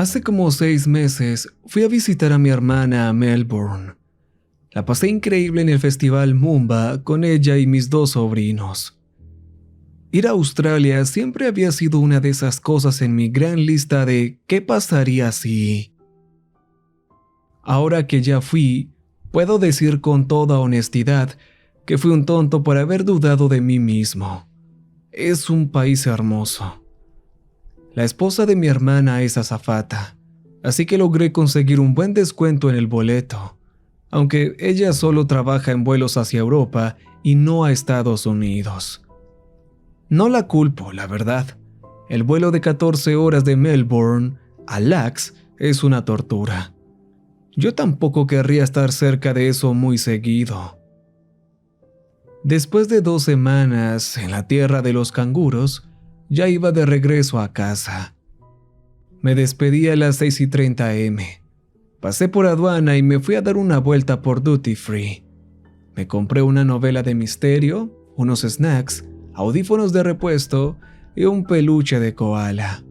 Hace como 6 meses fui a visitar a mi hermana a Melbourne. La pasé increíble en el festival Moomba con ella y mis 2 sobrinos. Ir a Australia siempre había sido una de esas cosas en mi gran lista de ¿qué pasaría si? Ahora que ya fui, puedo decir con toda honestidad que fui un tonto por haber dudado de mí mismo. Es un país hermoso. La esposa de mi hermana es azafata, así que logré conseguir un buen descuento en el boleto, aunque ella solo trabaja en vuelos hacia Europa y no a Estados Unidos. No la culpo, la verdad. El vuelo de 14 horas de Melbourne a Lax es una tortura. Yo tampoco querría estar cerca de eso muy seguido. Después de 2 semanas en la tierra de los canguros, ya iba de regreso a casa. Me despedí a las 6:30 am. Pasé por aduana y me fui a dar una vuelta por Duty Free. Me compré una novela de misterio, unos snacks, audífonos de repuesto y un peluche de koala.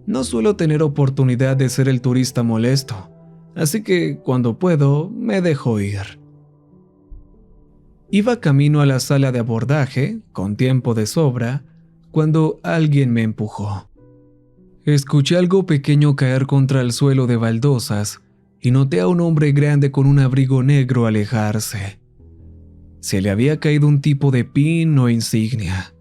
No suelo tener oportunidad de ser el turista molesto, así que cuando puedo me dejo ir. Iba camino a la sala de abordaje, con tiempo de sobra, cuando alguien me empujó. Escuché algo pequeño caer contra el suelo de baldosas y noté a un hombre grande con un abrigo negro alejarse. Se le había caído un tipo de pin o insignia.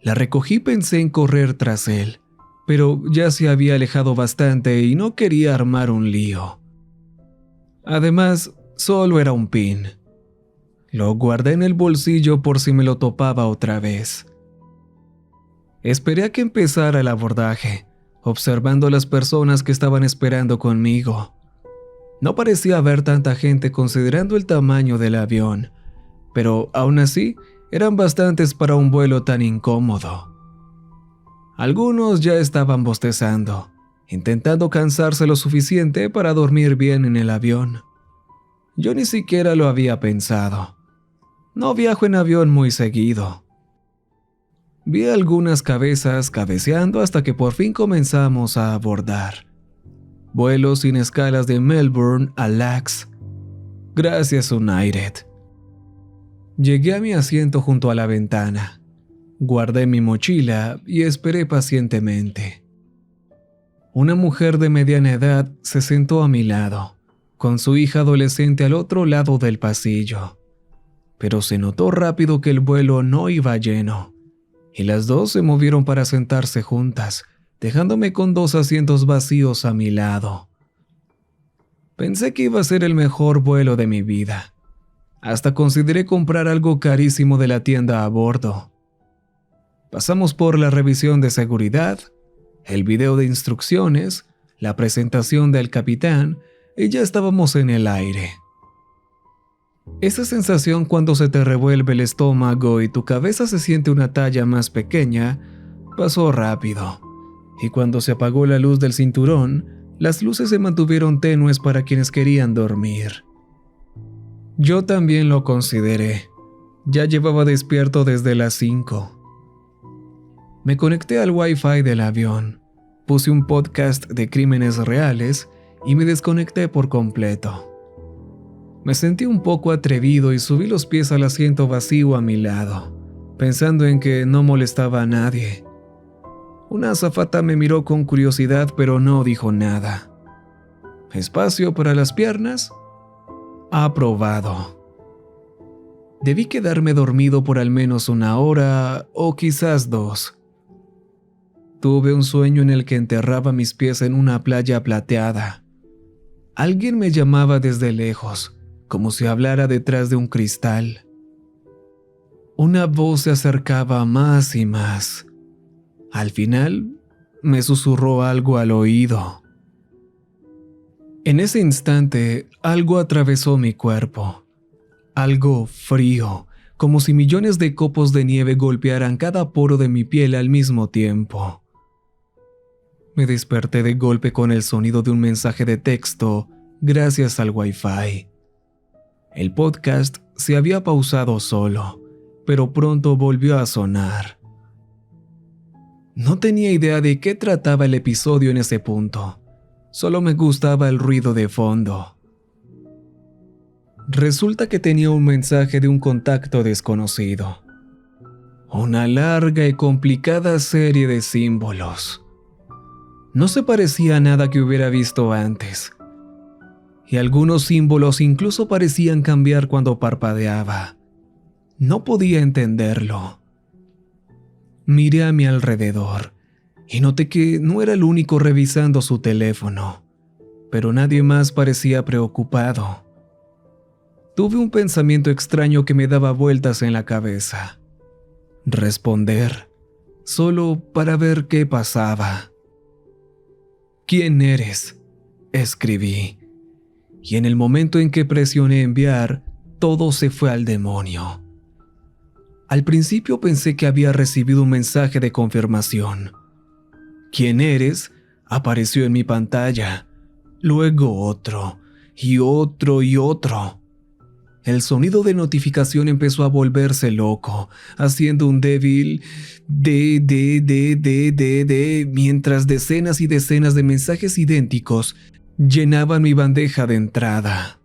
La recogí y pensé en correr tras él, pero ya se había alejado bastante y no quería armar un lío. Además, solo era un pin. Lo guardé en el bolsillo por si me lo topaba otra vez. Esperé a que empezara el abordaje, observando a las personas que estaban esperando conmigo. No parecía haber tanta gente considerando el tamaño del avión, pero aún así eran bastantes para un vuelo tan incómodo. Algunos ya estaban bostezando, intentando cansarse lo suficiente para dormir bien en el avión. Yo ni siquiera lo había pensado. No viajo en avión muy seguido. Vi algunas cabezas cabeceando hasta que por fin comenzamos a abordar. Vuelos sin escalas de Melbourne a Lax. Gracias, United. Llegué a mi asiento junto a la ventana. Guardé mi mochila y esperé pacientemente. Una mujer de mediana edad se sentó a mi lado, con su hija adolescente al otro lado del pasillo. Pero se notó rápido que el vuelo no iba lleno, y las 2 se movieron para sentarse juntas, dejándome con 2 asientos vacíos a mi lado. Pensé que iba a ser el mejor vuelo de mi vida. Hasta consideré comprar algo carísimo de la tienda a bordo. Pasamos por la revisión de seguridad, el video de instrucciones, la presentación del capitán y ya estábamos en el aire. Esa sensación cuando se te revuelve el estómago y tu cabeza se siente una talla más pequeña, pasó rápido. Y cuando se apagó la luz del cinturón, las luces se mantuvieron tenues para quienes querían dormir. Yo también lo consideré. Ya llevaba despierto desde las 5. Me conecté al Wi-Fi del avión, puse un podcast de crímenes reales y me desconecté por completo. Me sentí un poco atrevido y subí los pies al asiento vacío a mi lado, pensando en que no molestaba a nadie. Una azafata me miró con curiosidad, pero no dijo nada. ¿Espacio para las piernas? Aprobado. Debí quedarme dormido por al menos 1 hora o quizás 2. Tuve un sueño en el que enterraba mis pies en una playa plateada. Alguien me llamaba desde lejos, como si hablara detrás de un cristal. Una voz se acercaba más y más. Al final, me susurró algo al oído. En ese instante, algo atravesó mi cuerpo. Algo frío, como si millones de copos de nieve golpearan cada poro de mi piel al mismo tiempo. Me desperté de golpe con el sonido de un mensaje de texto gracias al Wi-Fi. El podcast se había pausado solo, pero pronto volvió a sonar. No tenía idea de qué trataba el episodio en ese punto. Solo me gustaba el ruido de fondo. Resulta que tenía un mensaje de un contacto desconocido. Una larga y complicada serie de símbolos. No se parecía a nada que hubiera visto antes. Y algunos símbolos incluso parecían cambiar cuando parpadeaba. No podía entenderlo. Miré a mi alrededor y noté que no era el único revisando su teléfono, pero nadie más parecía preocupado. Tuve un pensamiento extraño que me daba vueltas en la cabeza. Responder, solo para ver qué pasaba. ¿Quién eres?, escribí, y en el momento en que presioné enviar, todo se fue al demonio. Al principio pensé que había recibido un mensaje de confirmación. ¿Quién eres?, apareció en mi pantalla. Luego otro, y otro y otro. El sonido de notificación empezó a volverse loco, haciendo un débil mientras decenas y decenas de mensajes idénticos llenaban mi bandeja de entrada.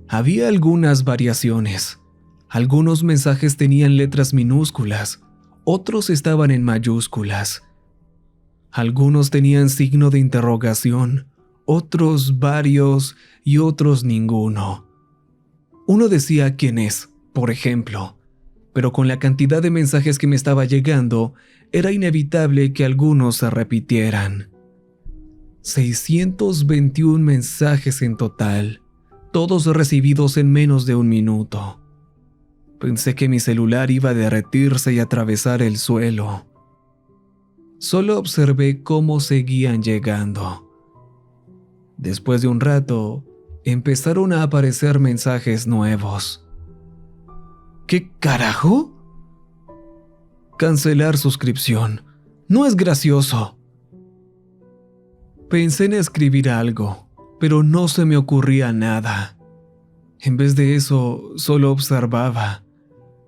Había algunas variaciones. Algunos mensajes tenían letras minúsculas, otros estaban en mayúsculas. Algunos tenían signo de interrogación, otros varios y otros ninguno. Uno decía quién es, por ejemplo, pero con la cantidad de mensajes que me estaba llegando, era inevitable que algunos se repitieran. 621 mensajes en total, todos recibidos en menos de un minuto. Pensé que mi celular iba a derretirse y atravesar el suelo. Solo observé cómo seguían llegando. Después de un rato, empezaron a aparecer mensajes nuevos. ¿Qué carajo? Cancelar suscripción. No es gracioso. Pensé en escribir algo, pero no se me ocurría nada. En vez de eso, solo observaba.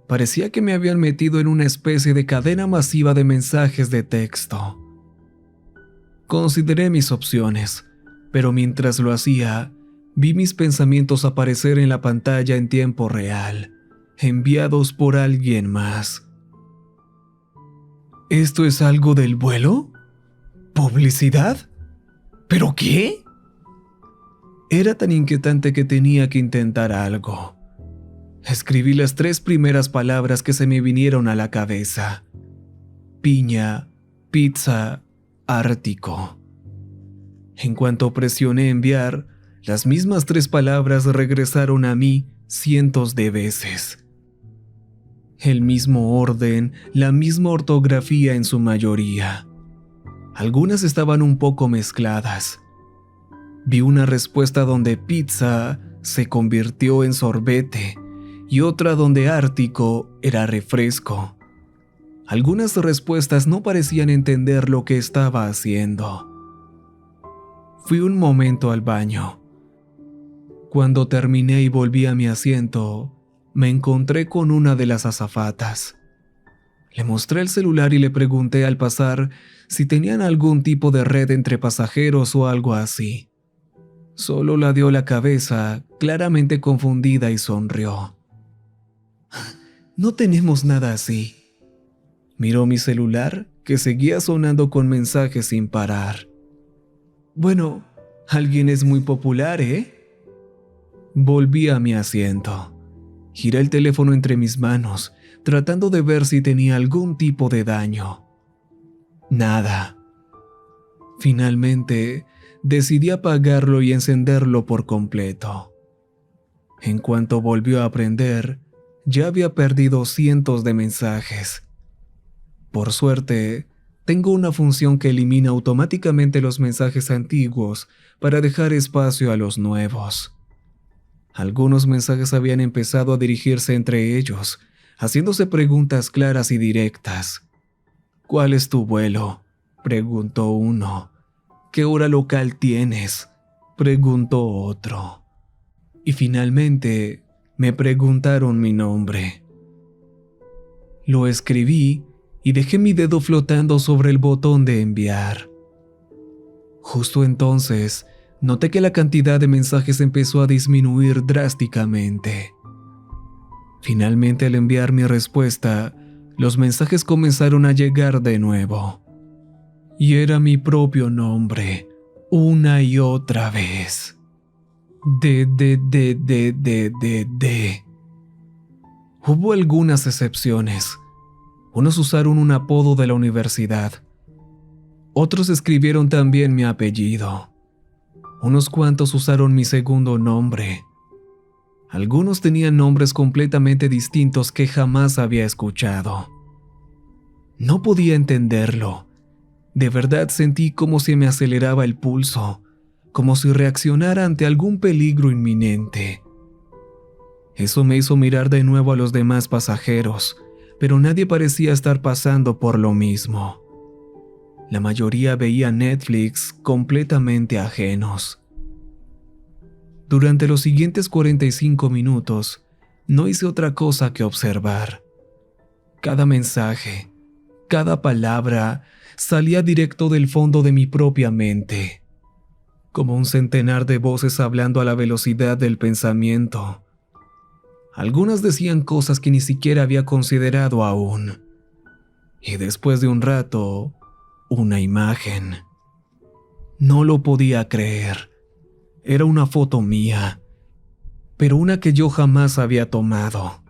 Parecía que me habían metido en una especie de cadena masiva de mensajes de texto. Consideré mis opciones, pero mientras lo hacía, vi mis pensamientos aparecer en la pantalla en tiempo real, enviados por alguien más. ¿Esto es algo del vuelo? ¿Publicidad? ¿Pero qué? Era tan inquietante que tenía que intentar algo. Escribí las 3 primeras palabras que se me vinieron a la cabeza: piña, pizza, Ártico. En cuanto presioné enviar, las mismas 3 palabras regresaron a mí cientos de veces. El mismo orden, la misma ortografía en su mayoría. Algunas estaban un poco mezcladas. Vi una respuesta donde pizza se convirtió en sorbete y otra donde Ártico era refresco. Algunas respuestas no parecían entender lo que estaba haciendo. Fui un momento al baño. Cuando terminé y volví a mi asiento, me encontré con una de las azafatas. Le mostré el celular y le pregunté al pasar si tenían algún tipo de red entre pasajeros o algo así. Solo ladeó la cabeza, claramente confundida, y sonrió. No tenemos nada así. Miró mi celular, que seguía sonando con mensajes sin parar. Bueno, alguien es muy popular, ¿eh? Volví a mi asiento. Giré el teléfono entre mis manos, tratando de ver si tenía algún tipo de daño. Nada. Finalmente, decidí apagarlo y encenderlo por completo. En cuanto volvió a prender, ya había perdido cientos de mensajes. Por suerte, tengo una función que elimina automáticamente los mensajes antiguos para dejar espacio a los nuevos. Algunos mensajes habían empezado a dirigirse entre ellos, haciéndose preguntas claras y directas. ¿Cuál es tu vuelo?, preguntó uno. ¿Qué hora local tienes?, preguntó otro. Y finalmente, me preguntaron mi nombre. Lo escribí y dejé mi dedo flotando sobre el botón de enviar. Justo entonces, noté que la cantidad de mensajes empezó a disminuir drásticamente. Finalmente, al enviar mi respuesta, los mensajes comenzaron a llegar de nuevo. Y era mi propio nombre, una y otra vez. D. Hubo algunas excepciones. Unos usaron un apodo de la universidad. Otros escribieron también mi apellido. Unos cuantos usaron mi segundo nombre. Algunos tenían nombres completamente distintos que jamás había escuchado. No podía entenderlo. De verdad sentí como si me aceleraba el pulso, como si reaccionara ante algún peligro inminente. Eso me hizo mirar de nuevo a los demás pasajeros, pero nadie parecía estar pasando por lo mismo. La mayoría veía Netflix completamente ajenos. Durante los siguientes 45 minutos, no hice otra cosa que observar. Cada mensaje, cada palabra, salía directo del fondo de mi propia mente, como un centenar de voces hablando a la velocidad del pensamiento. Algunas decían cosas que ni siquiera había considerado aún. Y después de un rato, una imagen. No lo podía creer. Era una foto mía, pero una que yo jamás había tomado.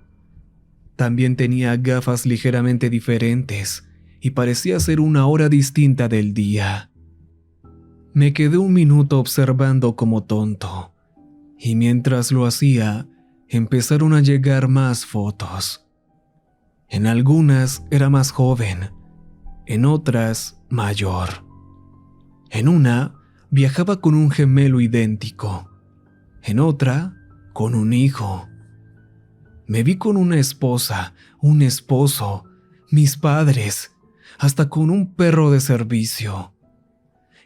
También tenía gafas ligeramente diferentes y parecía ser una hora distinta del día. Me quedé un minuto observando como tonto, y mientras lo hacía, empezaron a llegar más fotos. En algunas era más joven, en otras mayor. En una viajaba con un gemelo idéntico, en otra con un hijo. Me vi con una esposa, un esposo, mis padres, hasta con un perro de servicio.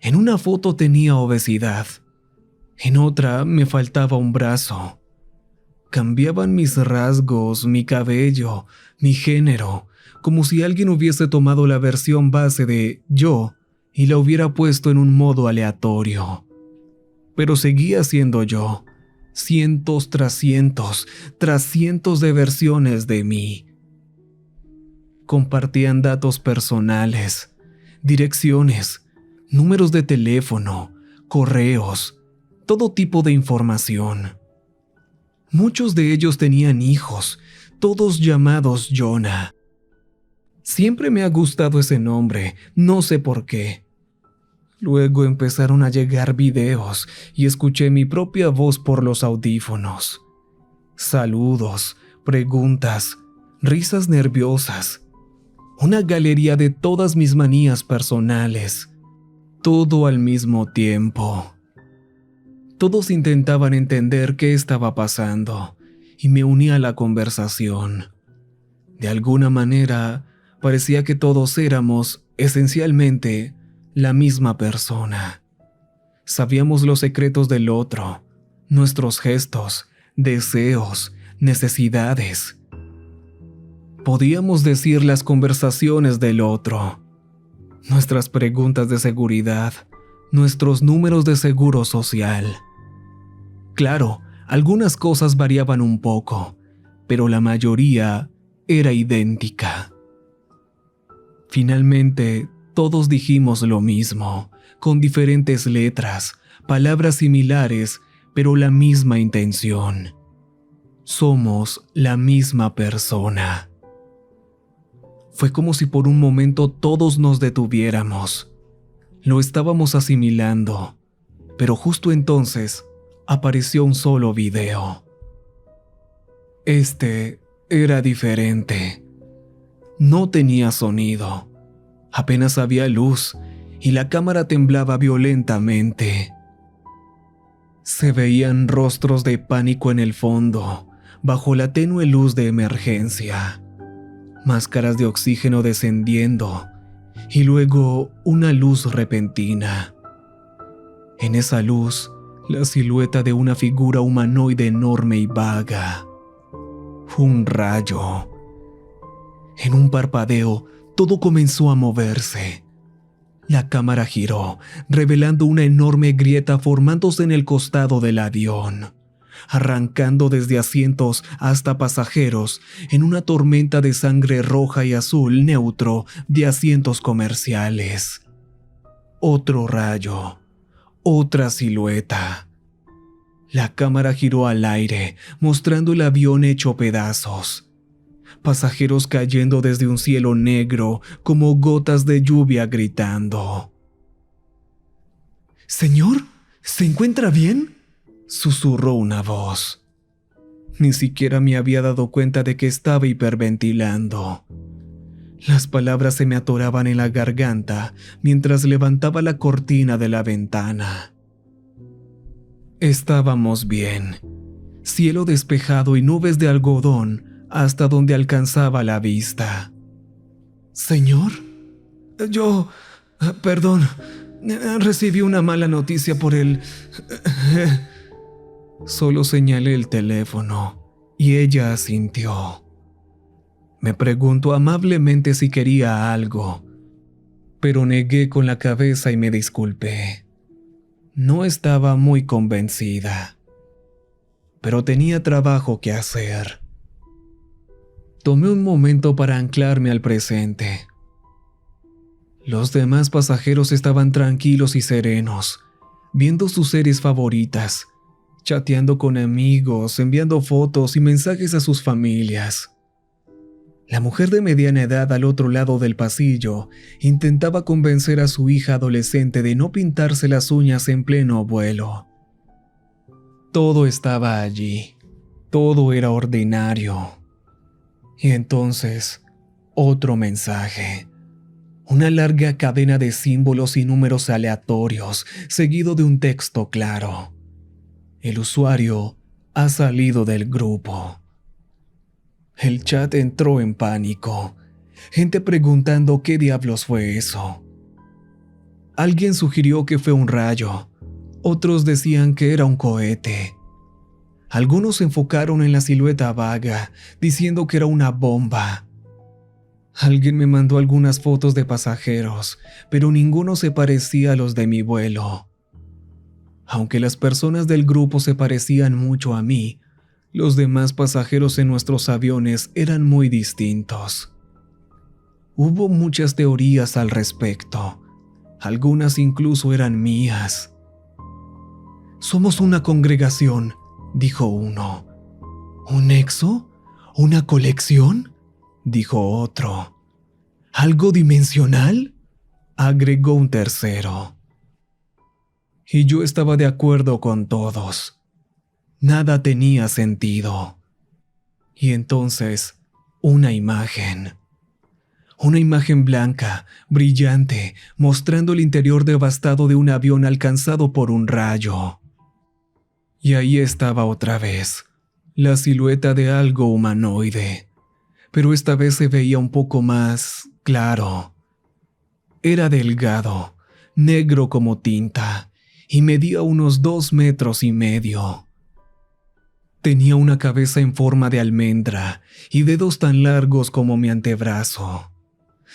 En una foto tenía obesidad, en otra me faltaba un brazo. Cambiaban mis rasgos, mi cabello, mi género, como si alguien hubiese tomado la versión base de yo y la hubiera puesto en un modo aleatorio. Pero seguía siendo yo, cientos tras cientos de versiones de mí. Compartían datos personales, direcciones, números de teléfono, correos, todo tipo de información. Muchos de ellos tenían hijos, todos llamados Jonah. Siempre me ha gustado ese nombre, no sé por qué. Luego empezaron a llegar videos y escuché mi propia voz por los audífonos. Saludos, preguntas, risas nerviosas. Una galería de todas mis manías personales. Todo al mismo tiempo. Todos intentaban entender qué estaba pasando y me uní a la conversación. De alguna manera, parecía que todos éramos, esencialmente, la misma persona. Sabíamos los secretos del otro, nuestros gestos, deseos, necesidades. Podíamos decir las conversaciones del otro, nuestras preguntas de seguridad, nuestros números de seguro social. Claro, algunas cosas variaban un poco, pero la mayoría era idéntica. Finalmente, todos dijimos lo mismo, con diferentes letras, palabras similares, pero la misma intención. Somos la misma persona. Fue como si por un momento todos nos detuviéramos. Lo estábamos asimilando, pero justo entonces apareció un solo video. Este era diferente. No tenía sonido, apenas había luz y la cámara temblaba violentamente. Se veían rostros de pánico en el fondo, bajo la tenue luz de emergencia. Máscaras de oxígeno descendiendo y luego una luz repentina. En esa luz, la silueta de una figura humanoide enorme y vaga. Un rayo. En un parpadeo, todo comenzó a moverse. La cámara giró, revelando una enorme grieta formándose en el costado del avión, arrancando desde asientos hasta pasajeros en una tormenta de sangre roja y azul neutro de asientos comerciales. Otro rayo, otra silueta. La cámara giró al aire, mostrando el avión hecho pedazos. Pasajeros cayendo desde un cielo negro como gotas de lluvia gritando. «Señor, ¿se encuentra bien?», susurró una voz. Ni siquiera me había dado cuenta de que estaba hiperventilando. Las palabras se me atoraban en la garganta mientras levantaba la cortina de la ventana. Estábamos bien. Cielo despejado y nubes de algodón hasta donde alcanzaba la vista. «¿Señor? Perdón, recibí una mala noticia por el...». Solo señalé el teléfono y ella asintió. Me preguntó amablemente si quería algo, pero negué con la cabeza y me disculpé. No estaba muy convencida, pero tenía trabajo que hacer. Tomé un momento para anclarme al presente. Los demás pasajeros estaban tranquilos y serenos, viendo sus series favoritas, chateando con amigos, enviando fotos y mensajes a sus familias. La mujer de mediana edad al otro lado del pasillo intentaba convencer a su hija adolescente de no pintarse las uñas en pleno vuelo. Todo estaba allí, todo era ordinario. Y entonces, otro mensaje. Una larga cadena de símbolos y números aleatorios, seguido de un texto claro. El usuario ha salido del grupo. El chat entró en pánico. Gente preguntando qué diablos fue eso. Alguien sugirió que fue un rayo. Otros decían que era un cohete. Algunos se enfocaron en la silueta vaga, diciendo que era una bomba. Alguien me mandó algunas fotos de pasajeros, pero ninguno se parecía a los de mi vuelo. Aunque las personas del grupo se parecían mucho a mí, los demás pasajeros en nuestros aviones eran muy distintos. Hubo muchas teorías al respecto. Algunas incluso eran mías. «Somos una congregación», dijo uno. «¿Un nexo? ¿Una colección?», dijo otro. «¿Algo dimensional?», agregó un tercero. Y yo estaba de acuerdo con todos. Nada tenía sentido. Y entonces, una imagen. Una imagen blanca, brillante, mostrando el interior devastado de un avión alcanzado por un rayo. Y ahí estaba otra vez, la silueta de algo humanoide, pero esta vez se veía un poco más claro. Era delgado, negro como tinta, y medía unos 2,5 metros. Tenía una cabeza en forma de almendra y dedos tan largos como mi antebrazo,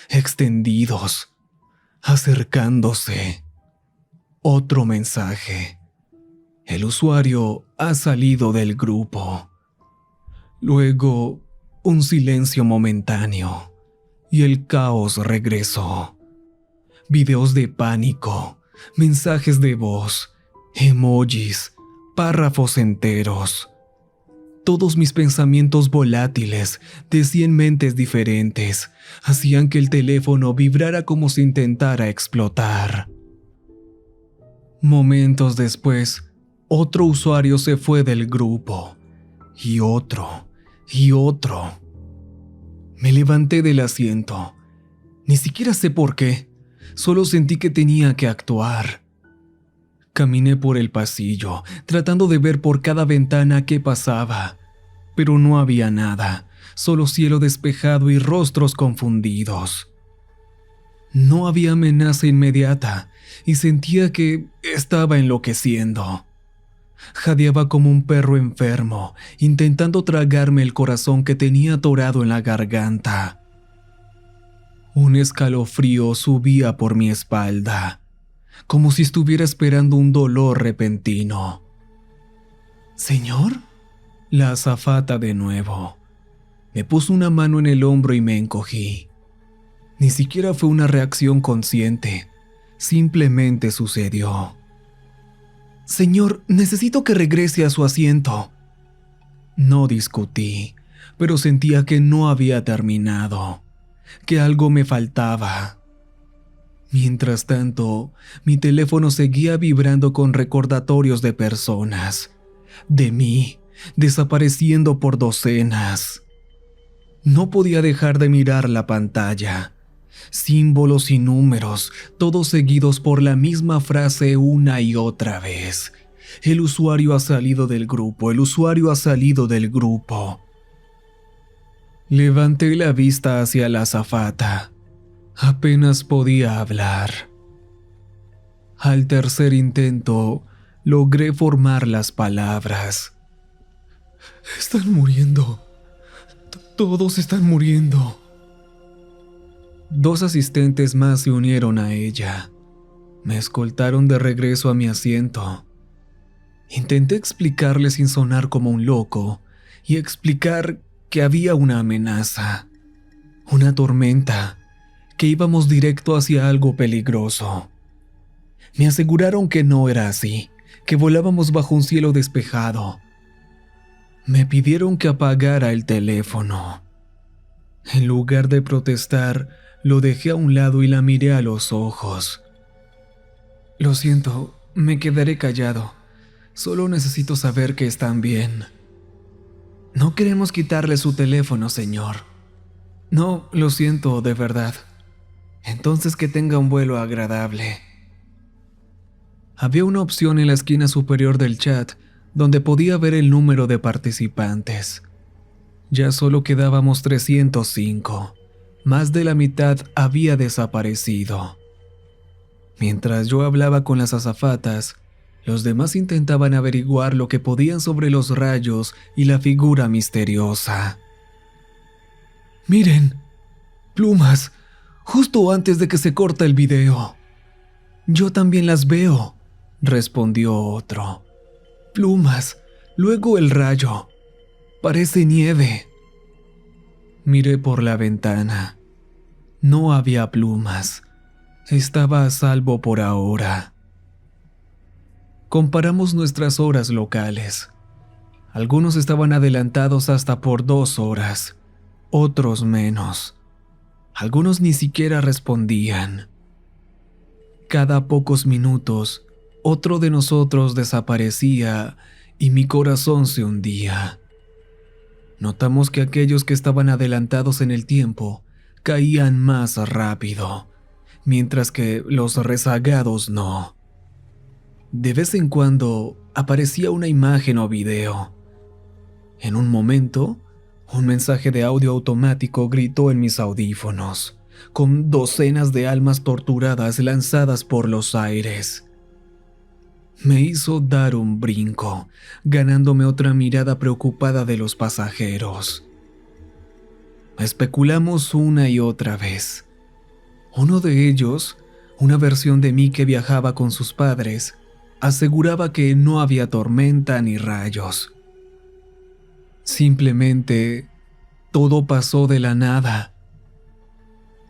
extendidos, acercándose. Otro mensaje. El usuario ha salido del grupo. Luego, un silencio momentáneo y el caos regresó. Videos de pánico, mensajes de voz, emojis, párrafos enteros. Todos mis pensamientos volátiles, de 100 mentes diferentes, hacían que el teléfono vibrara como si intentara explotar. Momentos después, otro usuario se fue del grupo, y otro, y otro. Me levanté del asiento. Ni siquiera sé por qué, solo sentí que tenía que actuar. Caminé por el pasillo, tratando de ver por cada ventana qué pasaba, pero no había nada, solo cielo despejado y rostros confundidos. No había amenaza inmediata y sentía que estaba enloqueciendo. Jadeaba como un perro enfermo, intentando tragarme el corazón que tenía atorado en la garganta. Un escalofrío subía por mi espalda, como si estuviera esperando un dolor repentino. ¿Señor? La azafata de nuevo. Me puso una mano en el hombro y me encogí. Ni siquiera fue una reacción consciente, simplemente sucedió. Señor, necesito que regrese a su asiento. No discutí, pero sentía que no había terminado, que algo me faltaba. Mientras tanto, mi teléfono seguía vibrando con recordatorios de personas, de mí, desapareciendo por docenas. No podía dejar de mirar la pantalla. Símbolos y números, todos seguidos por la misma frase una y otra vez. El usuario ha salido del grupo, el usuario ha salido del grupo. Levanté la vista hacia la azafata. Apenas podía hablar. Al tercer intento, logré formar las palabras. Están muriendo. Todos están muriendo. Dos asistentes más se unieron a ella. Me escoltaron de regreso a mi asiento. Intenté explicarle sin sonar como un loco y explicar que había una amenaza, una tormenta, que íbamos directo hacia algo peligroso. Me aseguraron que no era así, que volábamos bajo un cielo despejado. Me pidieron que apagara el teléfono. En lugar de protestar, lo dejé a un lado y la miré a los ojos. Lo siento, me quedaré callado. Solo necesito saber que están bien. No queremos quitarle su teléfono, señor. No, lo siento, de verdad. Entonces que tenga un vuelo agradable. Había una opción en la esquina superior del chat donde podía ver el número de participantes. Ya solo quedábamos 305. Más de la mitad había desaparecido. Mientras yo hablaba con las azafatas, los demás intentaban averiguar lo que podían sobre los rayos y la figura misteriosa. Miren, plumas, justo antes de que se corta el video. Yo también las veo, respondió otro. Plumas, luego el rayo. Parece nieve. Miré por la ventana. No había plumas. Estaba a salvo por ahora. Comparamos nuestras horas locales. Algunos estaban adelantados hasta por 2 horas, otros menos. Algunos ni siquiera respondían. Cada pocos minutos, otro de nosotros desaparecía y mi corazón se hundía. Notamos que aquellos que estaban adelantados en el tiempo caían más rápido, mientras que los rezagados no. De vez en cuando aparecía una imagen o video. En un momento, un mensaje de audio automático gritó en mis audífonos, con docenas de almas torturadas lanzadas por los aires. Me hizo dar un brinco, ganándome otra mirada preocupada de los pasajeros. Especulamos una y otra vez. Uno de ellos, una versión de mí que viajaba con sus padres, aseguraba que no había tormenta ni rayos. Simplemente, todo pasó de la nada.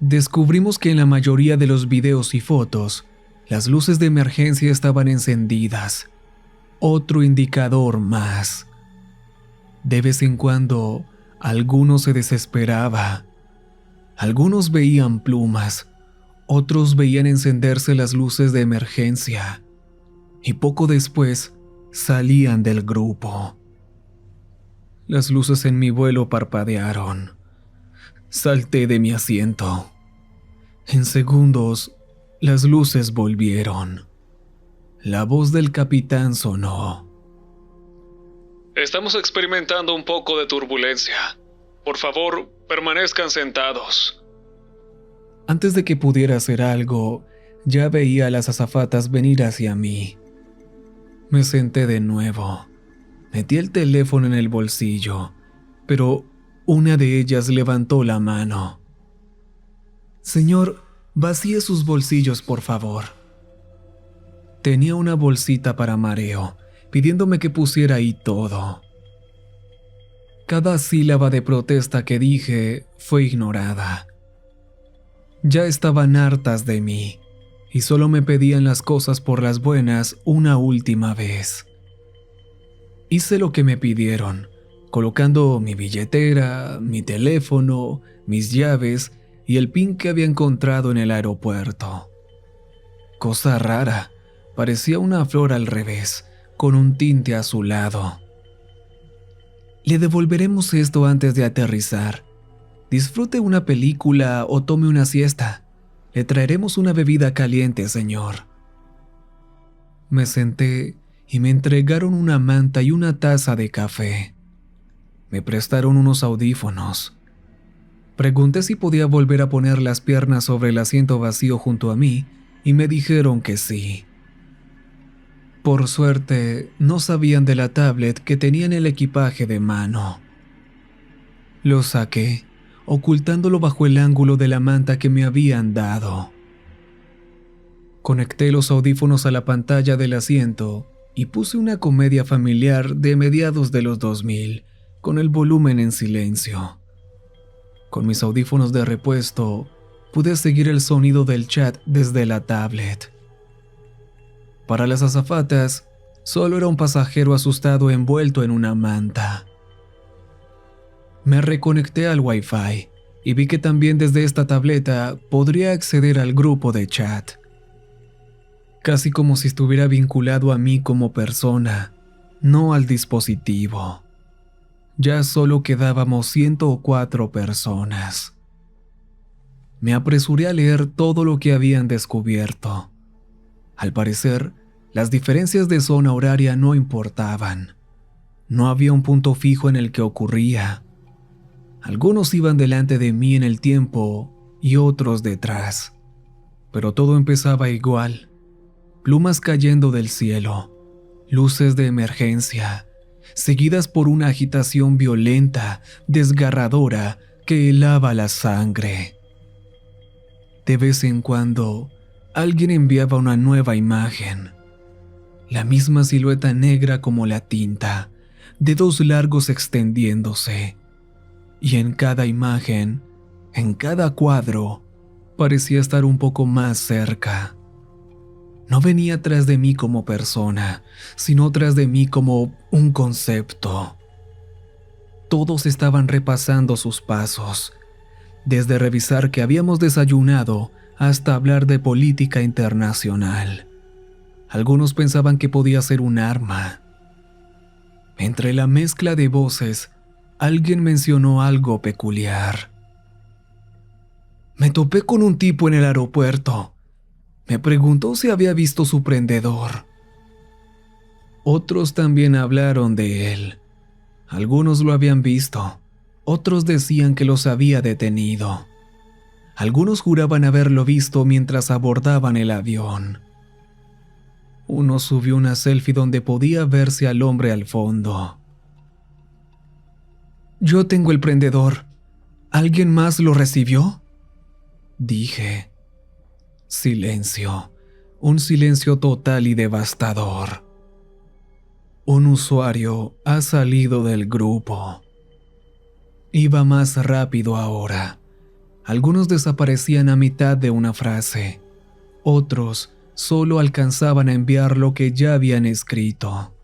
Descubrimos que en la mayoría de los videos y fotos, las luces de emergencia estaban encendidas. Otro indicador más. De vez en cuando, alguno se desesperaba. Algunos veían plumas, otros veían encenderse las luces de emergencia. Y poco después, salían del grupo. Las luces en mi vuelo parpadearon. Salté de mi asiento. En segundos, las luces volvieron. La voz del capitán sonó. Estamos experimentando un poco de turbulencia. Por favor, permanezcan sentados. Antes de que pudiera hacer algo, ya veía a las azafatas venir hacia mí. Me senté de nuevo. Metí el teléfono en el bolsillo, pero una de ellas levantó la mano. Señor, vacíe sus bolsillos, por favor. Tenía una bolsita para mareo, pidiéndome que pusiera ahí todo. Cada sílaba de protesta que dije fue ignorada. Ya estaban hartas de mí, y solo me pedían las cosas por las buenas una última vez. Hice lo que me pidieron, colocando mi billetera, mi teléfono, mis llaves y el PIN que había encontrado en el aeropuerto. Cosa rara, parecía una flor al revés, con un tinte azulado. Le devolveremos esto antes de aterrizar. Disfrute una película o tome una siesta. Le traeremos una bebida caliente, señor. Me senté y me entregaron una manta y una taza de café. Me prestaron unos audífonos. Pregunté si podía volver a poner las piernas sobre el asiento vacío junto a mí y me dijeron que sí. Por suerte, no sabían de la tablet que tenía en el equipaje de mano. Lo saqué, ocultándolo bajo el ángulo de la manta que me habían dado. Conecté los audífonos a la pantalla del asiento y puse una comedia familiar de mediados de los 2000, con el volumen en silencio. Con mis audífonos de repuesto, pude seguir el sonido del chat desde la tablet. Para las azafatas, solo era un pasajero asustado envuelto en una manta. Me reconecté al Wi-Fi y vi que también desde esta tableta podría acceder al grupo de chat. Casi como si estuviera vinculado a mí como persona, no al dispositivo. Ya solo quedábamos 104 personas. Me apresuré a leer todo lo que habían descubierto. Al parecer, las diferencias de zona horaria no importaban. No había un punto fijo en el que ocurría. Algunos iban delante de mí en el tiempo y otros detrás. Pero todo empezaba igual. Plumas cayendo del cielo, luces de emergencia, seguidas por una agitación violenta, desgarradora, que helaba la sangre. De vez en cuando, alguien enviaba una nueva imagen. La misma silueta negra como la tinta, dedos largos extendiéndose. Y en cada imagen, en cada cuadro, parecía estar un poco más cerca. No venía tras de mí como persona, sino tras de mí como un concepto. Todos estaban repasando sus pasos, desde revisar que habíamos desayunado hasta hablar de política internacional. Algunos pensaban que podía ser un arma. Entre la mezcla de voces, alguien mencionó algo peculiar. Me topé con un tipo en el aeropuerto. Me preguntó si había visto su prendedor. Otros también hablaron de él. Algunos lo habían visto, otros decían que los había detenido. Algunos juraban haberlo visto mientras abordaban el avión. Uno subió una selfie donde podía verse al hombre al fondo. Yo tengo el prendedor. ¿Alguien más lo recibió? Dije. Silencio, un silencio total y devastador. Un usuario ha salido del grupo. Iba más rápido ahora. Algunos desaparecían a mitad de una frase. Otros solo alcanzaban a enviar lo que ya habían escrito.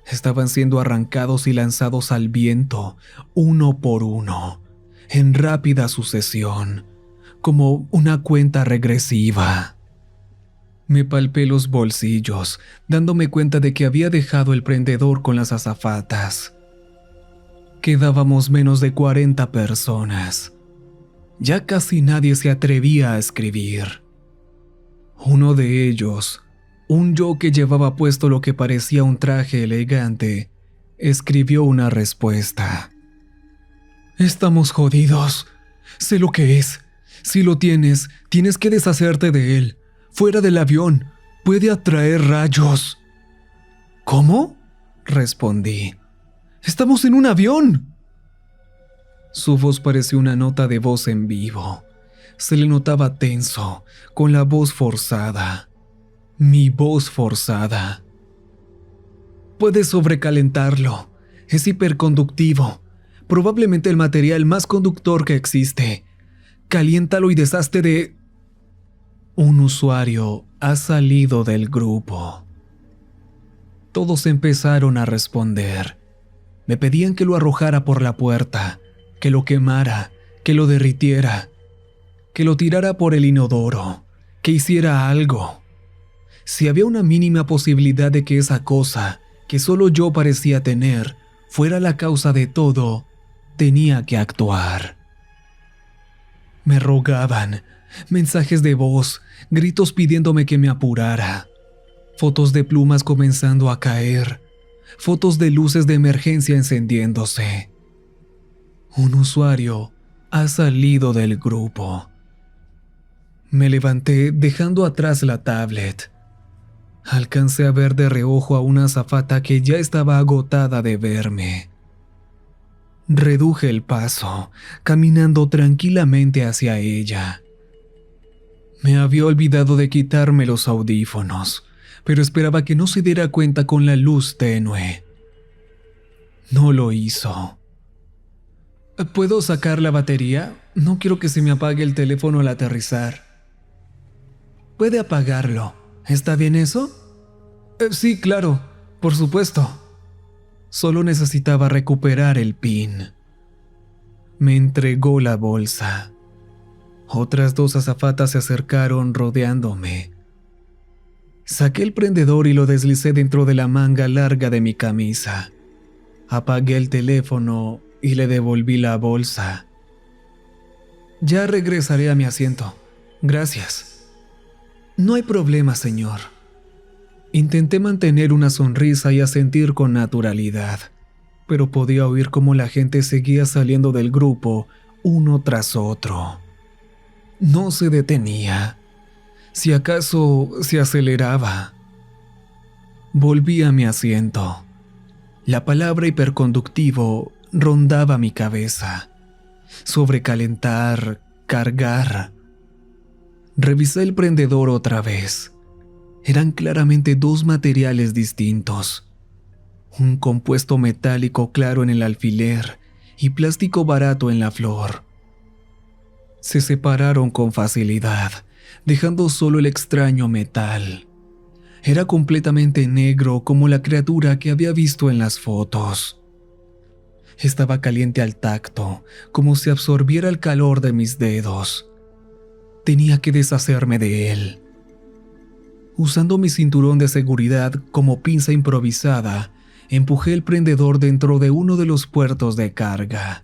Estaban siendo arrancados y lanzados al viento, uno por uno, en rápida sucesión, como una cuenta regresiva. Me palpé los bolsillos, dándome cuenta de que había dejado el prendedor con las azafatas. Quedábamos menos de 40 personas. Ya casi nadie se atrevía a escribir. Uno de ellos, un yo que llevaba puesto lo que parecía un traje elegante, escribió una respuesta. Estamos jodidos. Sé lo que es. Si lo tienes, tienes que deshacerte de él. Fuera del avión. Puede atraer rayos. ¿Cómo? Respondí. ¡Estamos en un avión! Su voz pareció una nota de voz en vivo. Se le notaba tenso, con la voz forzada. Mi voz forzada. Puedes sobrecalentarlo. Es hiperconductivo. Probablemente el material más conductor que existe. Caliéntalo y deshazte de... Un usuario ha salido del grupo. Todos empezaron a responder. Me pedían que lo arrojara por la puerta, que lo quemara, que lo derritiera, que lo tirara por el inodoro, que hiciera algo. Si había una mínima posibilidad de que esa cosa, que solo yo parecía tener, fuera la causa de todo, tenía que actuar. Me rogaban, mensajes de voz, gritos pidiéndome que me apurara, fotos de plumas comenzando a caer, fotos de luces de emergencia encendiéndose. Un usuario ha salido del grupo. Me levanté dejando atrás la tablet. Alcancé a ver de reojo a una azafata que ya estaba agotada de verme. Reduje el paso, caminando tranquilamente hacia ella. Me había olvidado de quitarme los audífonos, pero esperaba que no se diera cuenta con la luz tenue. No lo hizo. ¿Puedo sacar la batería? No quiero que se me apague el teléfono al aterrizar. Puede apagarlo. ¿Está bien eso? Sí, claro, por supuesto. Solo necesitaba recuperar el pin. Me entregó la bolsa. Otras 2 azafatas se acercaron rodeándome. Saqué el prendedor y lo deslicé dentro de la manga larga de mi camisa. Apagué el teléfono y le devolví la bolsa. Ya regresaré a mi asiento. Gracias. No hay problema, señor. Intenté mantener una sonrisa y asentir con naturalidad, pero podía oír cómo la gente seguía saliendo del grupo uno tras otro. No se detenía. Si acaso se aceleraba. Volví a mi asiento. La palabra hiperconductivo rondaba mi cabeza. Sobrecalentar, cargar. Revisé el prendedor otra vez. Eran claramente 2 materiales distintos. Un compuesto metálico claro en el alfiler y plástico barato en la flor. Se separaron con facilidad, dejando solo el extraño metal. Era completamente negro como la criatura que había visto en las fotos. Estaba caliente al tacto, como si absorbiera el calor de mis dedos. Tenía que deshacerme de él. Usando mi cinturón de seguridad como pinza improvisada, empujé el prendedor dentro de uno de los puertos de carga.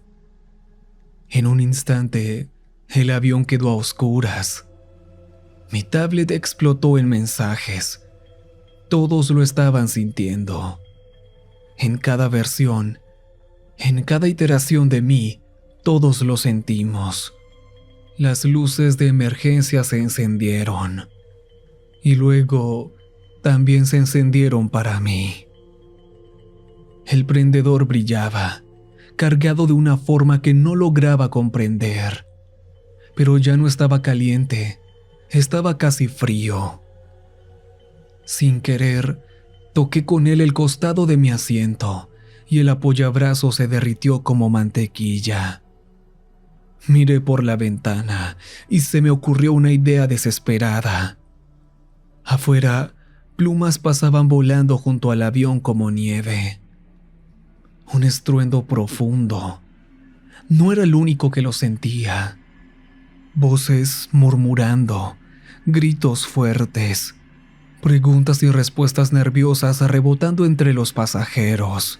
En un instante, el avión quedó a oscuras. Mi tablet explotó en mensajes. Todos lo estaban sintiendo. En cada versión, en cada iteración de mí, todos lo sentimos. Las luces de emergencia se encendieron. Y luego también se encendieron para mí. El prendedor brillaba, cargado de una forma que no lograba comprender. Pero ya no estaba caliente, estaba casi frío. Sin querer, toqué con él el costado de mi asiento y el apoyabrazo se derritió como mantequilla. Miré por la ventana y se me ocurrió una idea desesperada. Afuera, plumas pasaban volando junto al avión como nieve. Un estruendo profundo. No era el único que lo sentía. Voces murmurando, gritos fuertes, preguntas y respuestas nerviosas rebotando entre los pasajeros.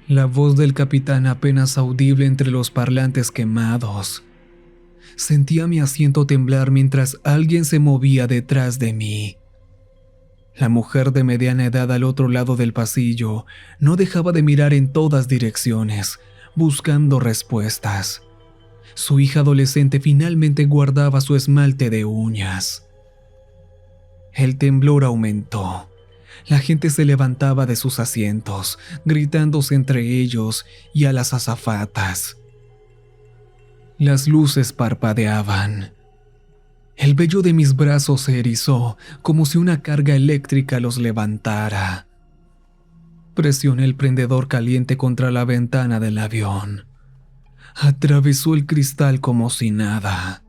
La voz del capitán apenas audible entre los parlantes quemados. Sentía mi asiento temblar mientras alguien se movía detrás de mí. La mujer de mediana edad al otro lado del pasillo no dejaba de mirar en todas direcciones, buscando respuestas. Su hija adolescente finalmente guardaba su esmalte de uñas. El temblor aumentó. La gente se levantaba de sus asientos, gritándose entre ellos y a las azafatas. Las luces parpadeaban. El vello de mis brazos se erizó como si una carga eléctrica los levantara. Presioné el prendedor caliente contra la ventana del avión. Atravesó el cristal como si nada.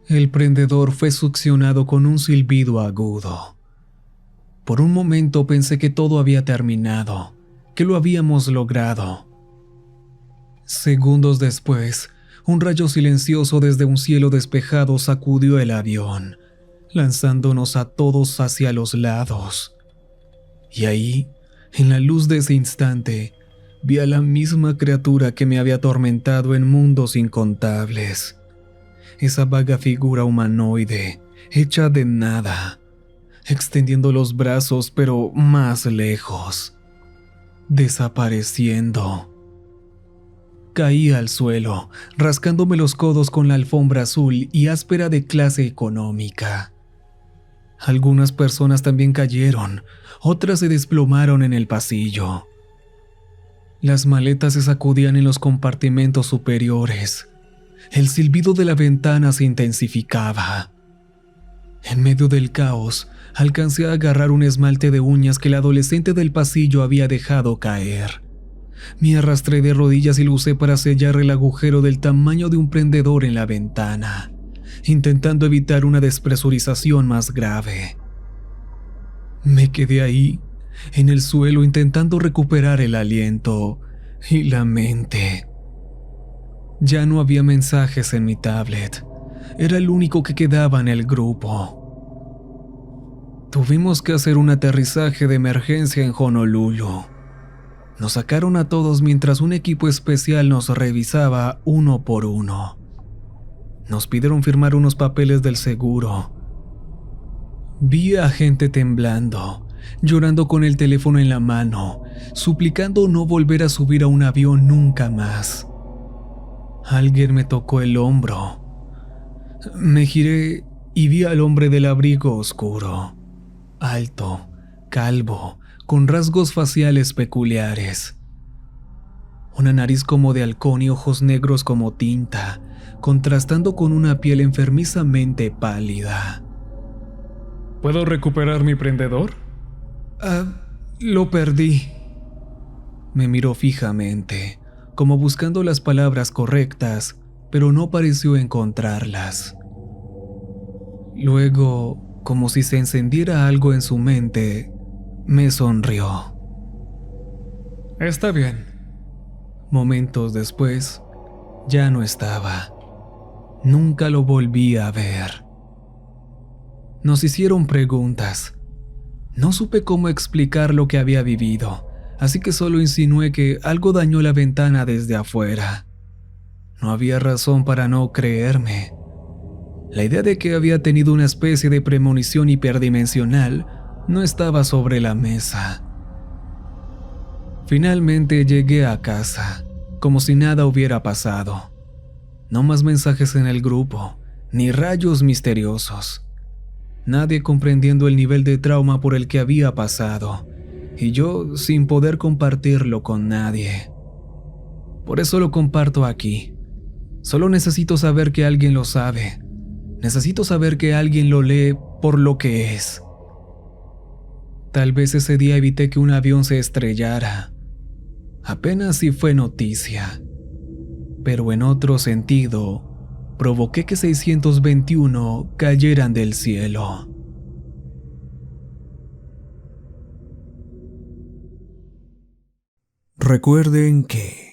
El prendedor fue succionado con un silbido agudo. Por un momento pensé que todo había terminado, que lo habíamos logrado. Segundos después, un rayo silencioso desde un cielo despejado sacudió el avión, lanzándonos a todos hacia los lados. Y ahí, en la luz de ese instante, vi a la misma criatura que me había atormentado en mundos incontables. Esa vaga figura humanoide, hecha de nada, extendiendo los brazos pero más lejos, desapareciendo. Caí al suelo, rascándome los codos con la alfombra azul y áspera de clase económica. Algunas personas también cayeron, otras se desplomaron en el pasillo. Las maletas se sacudían en los compartimentos superiores. El silbido de la ventana se intensificaba. En medio del caos, alcancé a agarrar un esmalte de uñas que el adolescente del pasillo había dejado caer. Me arrastré de rodillas y lo usé para sellar el agujero del tamaño de un prendedor en la ventana, intentando evitar una despresurización más grave. Me quedé ahí, en el suelo, intentando recuperar el aliento y la mente. Ya no había mensajes en mi tablet. Era el único que quedaba en el grupo. Tuvimos que hacer un aterrizaje de emergencia en Honolulu. Nos sacaron a todos mientras un equipo especial nos revisaba uno por uno. Nos pidieron firmar unos papeles del seguro. Vi a gente temblando, llorando con el teléfono en la mano, suplicando no volver a subir a un avión nunca más. Alguien me tocó el hombro. Me giré y vi al hombre del abrigo oscuro, alto, calvo, con rasgos faciales peculiares. Una nariz como de halcón y ojos negros como tinta, contrastando con una piel enfermizamente pálida. ¿Puedo recuperar mi prendedor? Lo perdí. Me miró fijamente, como buscando las palabras correctas, pero no pareció encontrarlas. Luego, como si se encendiera algo en su mente, me sonrió. Está bien. Momentos después, ya no estaba. Nunca lo volví a ver. Nos hicieron preguntas. No supe cómo explicar lo que había vivido, así que solo insinué que algo dañó la ventana desde afuera. No había razón para no creerme. La idea de que había tenido una especie de premonición hiperdimensional no estaba sobre la mesa. Finalmente llegué a casa, como si nada hubiera pasado. No más mensajes en el grupo, ni rayos misteriosos. Nadie comprendiendo el nivel de trauma por el que había pasado, y yo sin poder compartirlo con nadie. Por eso lo comparto aquí. Solo necesito saber que alguien lo sabe. Necesito saber que alguien lo lee por lo que es. Tal vez ese día evité que un avión se estrellara. Apenas si fue noticia. Pero en otro sentido, provoqué que 621 cayeran del cielo. Recuerden que